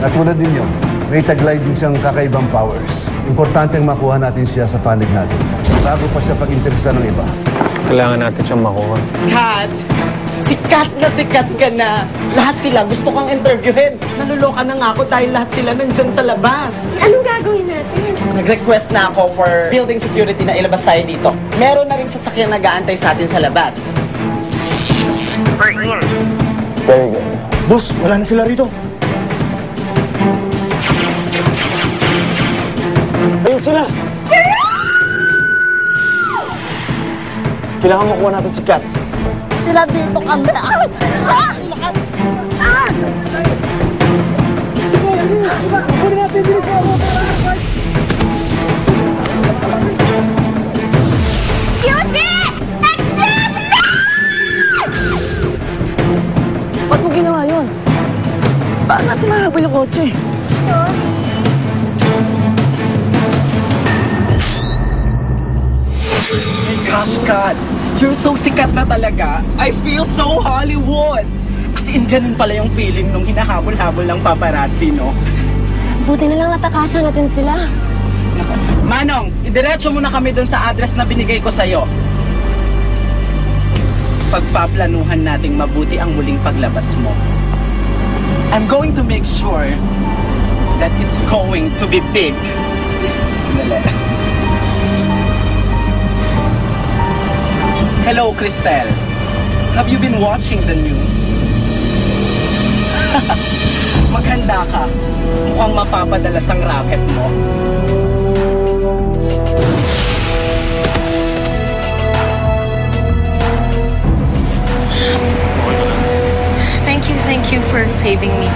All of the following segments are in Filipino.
At tulad ninyo, may taglay din siyang kakaibang powers. Importante ang makuha natin siya sa panig natin bago pa siya pag-interesa ng iba. Kailangan natin siyang makuha. Kat! Sikat ka na! Lahat sila gusto kang interviewin. Naluloka na nga ako dahil lahat sila nandyan sa labas. Anong gagawin natin? Nag-request na ako for building security na ilabas tayo dito. Meron na rin sasakyan nag-aantay sa atin sa labas. Very good. Boss, wala na sila rito. Ayun sila! Kailangan makuha natin si Kat. Sila dito kami! Ba't mo ginawa yun? Paano natin mahabol yung kotse? Gosh, Kat! You're so sikat na talaga. I feel so Hollywood! As in, ganun pala yung feeling nung hinahabol-habol ng paparazzi, no? Buti na lang natakasan natin sila. Manong, idiretso mo na kami dun sa address na binigay ko sa'yo. Pagpaplanuhan nating mabuti ang muling paglabas mo. I'm going to make sure that it's going to be big. Sandali. Hello, Cristel. Have you been watching the news? Maghanda ka. Mukhang mapapadalas ang racket mo. Thank you for saving me.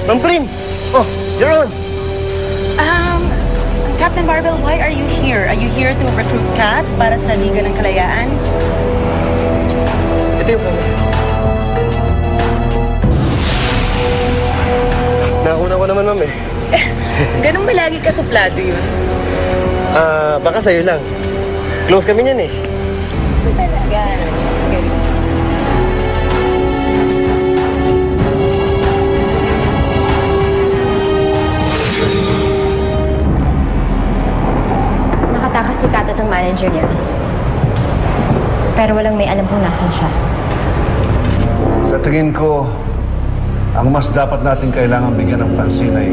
Ma'am Prim! Oh, you're on! Captain Barbell, why are you here? Are you here to recruit Kat para sa Liga ng Kalayaan? Ito yung camera. Nakuna ko naman, ma'am eh. Ganun ba lagi kasuplado yun? Baka sa'yo lang. Close kami niyan eh. Talaga. Ganun. Nakatakas si Kat at ang manager niya. Pero walang may alam kung nasan siya. Sa tingin ko, ang mas dapat natin kailangan bigyan ng pansin ay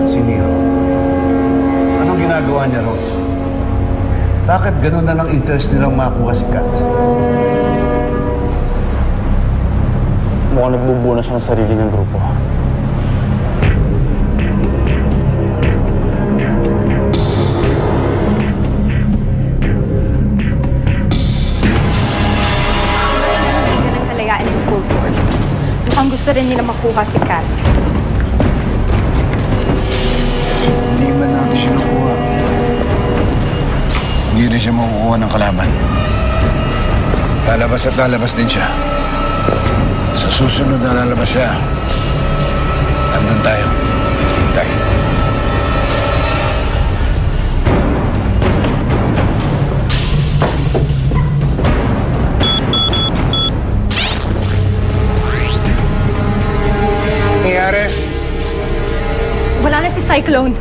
si Nero. Anong ginagawa niya, Rose? Bakit ganun na lang interest nilang makuha si Kat? Mukhang nagbubuo na siya ng sarili ng grupo. Mukhang gusto rin nila makuha si Kat. Hindi man natin siya nakuha. Hindi rin siya makukuha ng kalaban. Lalabas at lalabas din siya. Sa susunod na lalabas siya, andun tayo. Hinihintay. Wala na si Cyclone.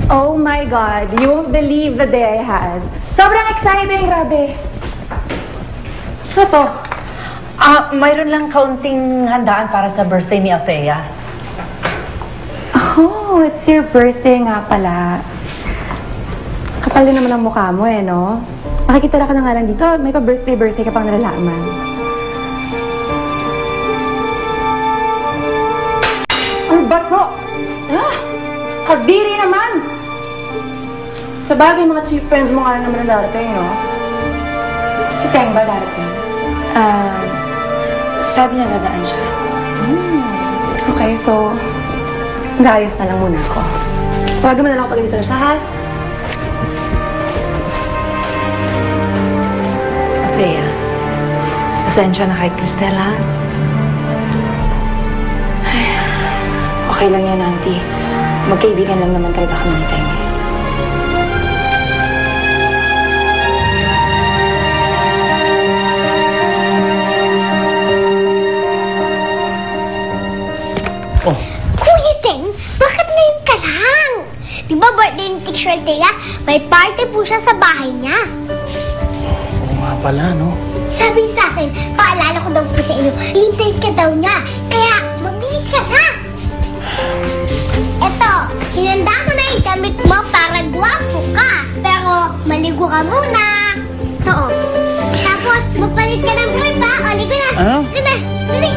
Oh my God, you won't believe the day I had. Sobrang exciting, grabe. Ano to? Mayroon lang kaunting handaan para sa birthday ni Althea. Oh, it's your birthday nga pala. Kapal din naman ang mukha mo eh, no? Makikita ka na nga lang dito, may pa-birthday ka pang nalalaman. Ano ba to? Kadiri naman! Sa bagay, mga cheap friends mo nga naman na darating, no? Si Teng ba darating? Sabi niya dadaan siya. Okay, so mag-aayos na lang muna ako. Tawagan mo na lang ako pag dito na siya, ha? Althea, pasensya na kay Cristel, ha? Okay lang yan, Auntie. Magkaibigan lang naman talaga kami ni Teng. Kuya Teng, bakit ngayon ka lang? Di ba birthday ni Teacher Thea? May party po siya sa bahay niya. Oo nga pala, no? Sabi niya sa akin, paalala ko daw po sa inyo, hintayin ka daw niya. Kaya, mabilis ka na. Eto, hinanda ko na yung damit mo para gwapo ka. Pero, maligo ka muna. Oo. Tapos, magpalit ka ng brief ha? O, ligo na. Ano? Ligo na. Dali.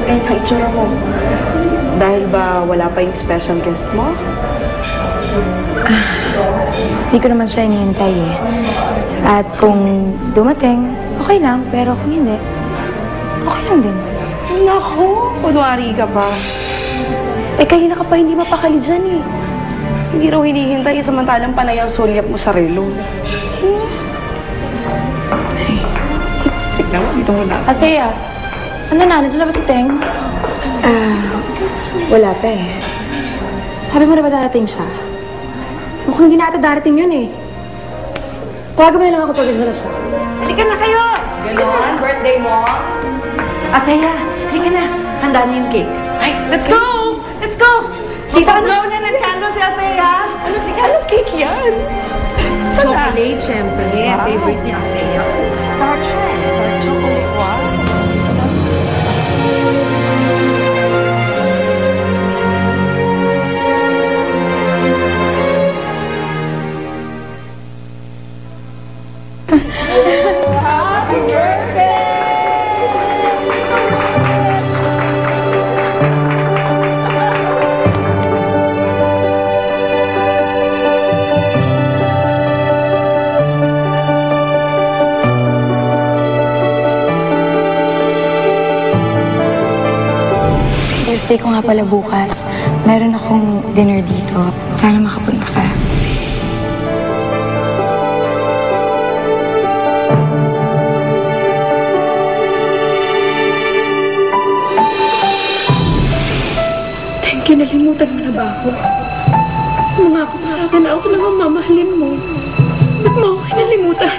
Ganyan ang itsura mo. Dahil ba wala pa yung special guest mo? Hindi ko naman siya inihintay eh. At kung dumating, okay lang. Pero kung hindi, okay lang din. Naku, kunwari ka pa. Eh, kanina ka pa hindi mapakali dyan eh. Hindi raw hinihintay samantalang panay ang sulyap mo sa relo. Sige naman, dito muna. Ateya, ano na? Nandiyan na ba si Teng? Wala pa eh. Sabi mo na ba darating siya? Mukhang hindi na ata darating yun eh. Tawagan mo na lang ako pag na siya. Halika na kayo! Ganon, birthday mo? Ateya, halika na. Handa na yung cake. Ay, let's go! Let's go! Mag-blow na ng candle si Ateya. Anong cake yan? Chocolate, syempre. Favorite ni Ateya. Kasi dark siya eh. Dark chocolate. Wow. Birthday ko nga pala bukas. Meron akong dinner dito. Sana makapunta ka. Thank you, nalimutan mo na ba ako? Mangako mo sa akin na ako lang ang mamahalin mo. Ba't mo ako kinalimutan?